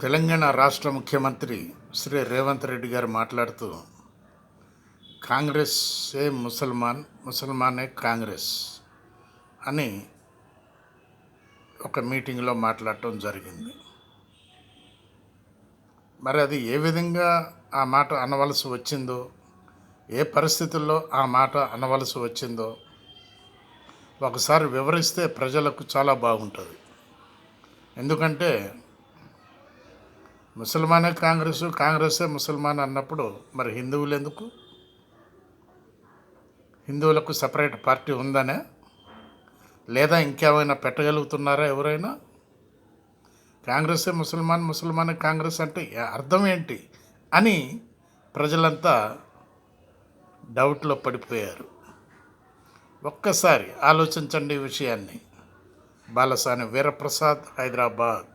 తెలంగాణ రాష్ట్ర ముఖ్యమంత్రి శ్రీ రేవంత్ రెడ్డి గారు మాట్లాడుతూ కాంగ్రెస్ ఏ ముసల్మాన్, ముసల్మానే కాంగ్రెస్ అని ఒక మీటింగ్లో మాట్లాడటం జరిగింది. మరి అది ఏ విధంగా ఆ మాట అనవలసి వచ్చిందో, ఏ పరిస్థితుల్లో ఆ మాట అనవలసి వచ్చిందో ఒకసారి వివరిస్తే ప్రజలకు చాలా బాగుంటుంది. ఎందుకంటే ముసల్మానే కాంగ్రెస్, కాంగ్రెసే ముసల్మాన్ అన్నప్పుడు మరి హిందువులు ఎందుకు? హిందువులకు సపరేట్ పార్టీ ఉందనే, లేదా ఇంకేమైనా పెట్టగలుగుతున్నారా ఎవరైనా? కాంగ్రెసే ముసల్మాన్, ముసల్మానే కాంగ్రెస్ అంటే అర్థం ఏంటి అని ప్రజలంతా డౌట్లో పడిపోయారు. ఒక్కసారి ఆలోచించండి ఈ విషయాన్ని. బాలసాని వీరప్రసాద్, హైదరాబాద్.